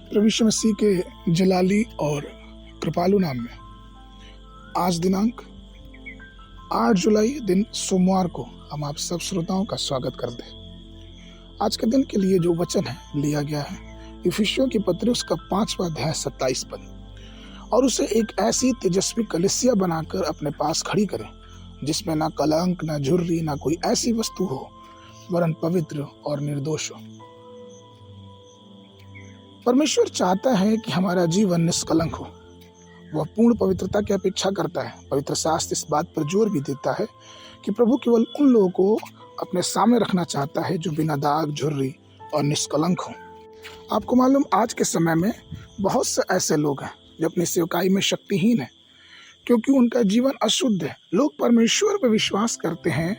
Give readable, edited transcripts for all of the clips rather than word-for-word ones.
प्रभु यीशु मसीह के जलाली और कृपालु नाम में आज दिनांक 8 जुलाई दिन सोमवार को हम आप सब श्रोताओं का स्वागत करते हैं। आज के दिन के लिए जो वचन है लिया गया है इफिसियों की पत्री उसका 5वां अध्याय 27 पद, और उसे एक ऐसी तेजस्वी कलीसिया बनाकर अपने पास खड़ी करें जिसमें ना कलंक, ना झुर्री, ना कोई ऐसी वस्तु हो वरन पवित्र और निर्दोष हो। परमेश्वर चाहता है कि हमारा जीवन निष्कलंक हो। वह पूर्ण पवित्रता की अपेक्षा करता है। पवित्र शास्त्र इस बात पर जोर भी देता है कि प्रभु केवल उन लोगों को अपने सामने रखना चाहता है जो बिना दाग, झुर्री और निष्कलंक हो। आपको मालूम, आज के समय में बहुत से ऐसे लोग हैं जो अपनी सेवकाई में शक्तिहीन है क्योंकि उनका जीवन अशुद्ध है। लोग परमेश्वर पर विश्वास करते हैं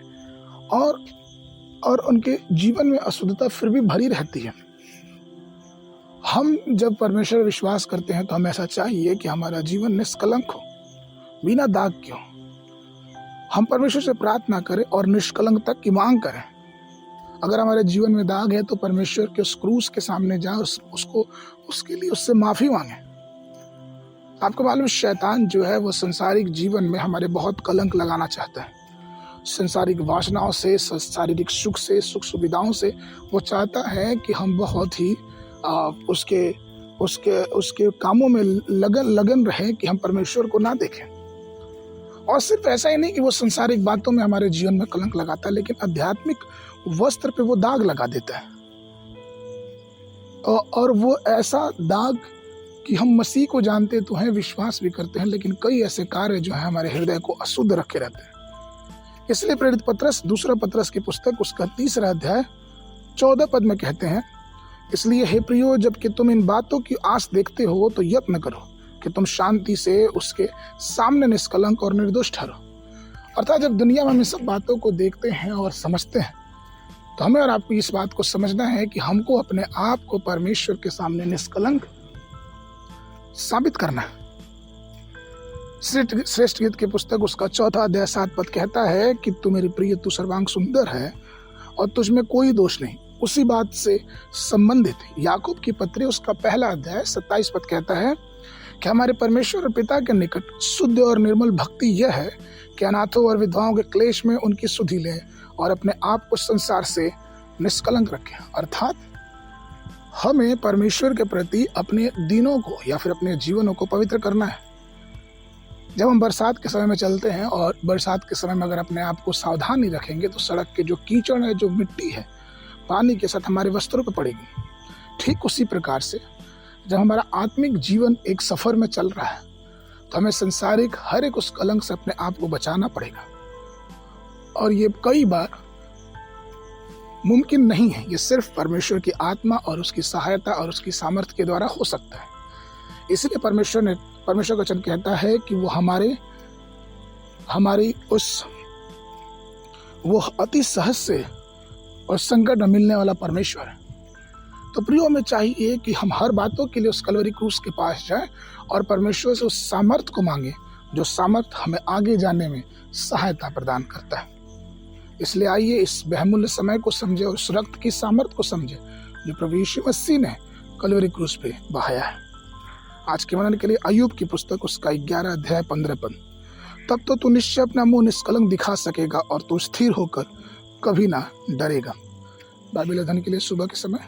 और उनके जीवन में अशुद्धता फिर भी भरी रहती है। हम जब परमेश्वर विश्वास करते हैं तो हमें ऐसा चाहिए कि हमारा जीवन निष्कलंक हो, बिना दाग के हो। हम परमेश्वर से प्रार्थना करें और निष्कलंकता की मांग करें। अगर हमारे जीवन में दाग है तो परमेश्वर के उस क्रूस के सामने जाएं, उसके लिए उससे माफी मांगे। आपको मालूम, शैतान जो है वो संसारिक जीवन में हमारे बहुत कलंक लगाना चाहता है। संसारिक वासनाओं से, शारीरिक सुख से, सुख सुविधाओं से वो चाहता है कि हम बहुत ही उसके कामों में लगन रहे कि हम परमेश्वर को ना देखें। और सिर्फ ऐसा ही नहीं कि वो संसारिक बातों में हमारे जीवन में कलंक लगाता है, लेकिन आध्यात्मिक वस्त्र पे वो दाग लगा देता है। और वो ऐसा दाग कि हम मसीह को जानते तो हैं, विश्वास भी करते हैं, लेकिन कई ऐसे कार्य जो है हमारे हृदय को अशुद्ध रखे रहते हैं। इसलिए प्रेरित पत्रस, दूसरा पत्रस की पुस्तक उसका 3 अध्याय 14 पद में कहते हैं, इसलिए हे प्रियो, जबकि तुम इन बातों की आस देखते हो तो यत्न करो कि तुम शांति से उसके सामने निष्कलंक और निर्दोष ठहरो। अर्थात जब दुनिया में हम सब बातों को देखते हैं और समझते हैं तो हमें और आपको इस बात को समझना है कि हमको अपने आप को परमेश्वर के सामने निष्कलंक साबित करना है। श्रेष्ठ गीत की पुस्तक उसका 4 अध्याय 7 पद कहता है कि तू मेरी प्रिय, तू सर्वांग सुंदर है और तुझ में कोई दोष नहीं। उसी बात से संबंधित याकूब की पत्री उसका 1 अध्याय 27 पद कहता है कि हमारे परमेश्वर और पिता के निकट शुद्ध और निर्मल भक्ति यह है कि अनाथों और विधवाओं के क्लेश में उनकी सुधि लें और अपने आप को संसार से निष्कलंक रखें। अर्थात हमें परमेश्वर के प्रति अपने दिनों को या फिर अपने जीवनों को पवित्र करना है। जब हम बरसात के समय में चलते हैं और बरसात के समय में अगर अपने आप को सावधान नहीं रखेंगे तो सड़क के जो कीचड़ है, जो मिट्टी है, पानी के साथ हमारे वस्त्रों पर पड़ेगी। ठीक उसी प्रकार से जब हमारा आत्मिक जीवन एक सफर में चल रहा है तो हमें संसारिक हर एक उस कलंक से अपने आप को बचाना पड़ेगा। और ये कई बार मुमकिन नहीं है। ये सिर्फ परमेश्वर की आत्मा और उसकी सहायता और उसकी सामर्थ्य के द्वारा हो सकता है। इसलिए परमेश्वर का वचन कहता है कि वो अति सहज से और संकट में मिलने वाला परमेश्वर है। तो प्रियो, में चाहिए कि हम हर बातों के लिए उस कलवरी क्रूस के पास जाएं और परमेश्वर से उस सामर्थ को मांगे जो सामर्थ हमें आगे जाने में सहायता प्रदान करता है। इसलिए आइए इस बहुमूल्य समय को समझे और उस रक्त की सामर्थ को समझे जो प्रभु यीशु मसीह ने कलवरी क्रूस पे बहाया है। आज के मनन के लिए अय्यूब की पुस्तक उसका 11 अध्याय 15 पद, तब तो तू निश्चय अपना मुंह निष्कलंक दिखा सकेगा और तू स्थिर होकर कभी ना डरेगा। बाइबल अध्ययन के लिए सुबह के समय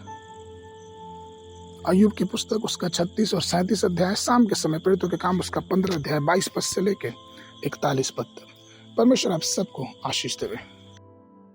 अय्यूब की पुस्तक उसका 36 और 37 अध्याय, शाम के समय प्रेरितों के काम उसका 15 अध्याय 22 पद से लेके 41 पद तक। परमेश्वर आप सबको आशीष देवे।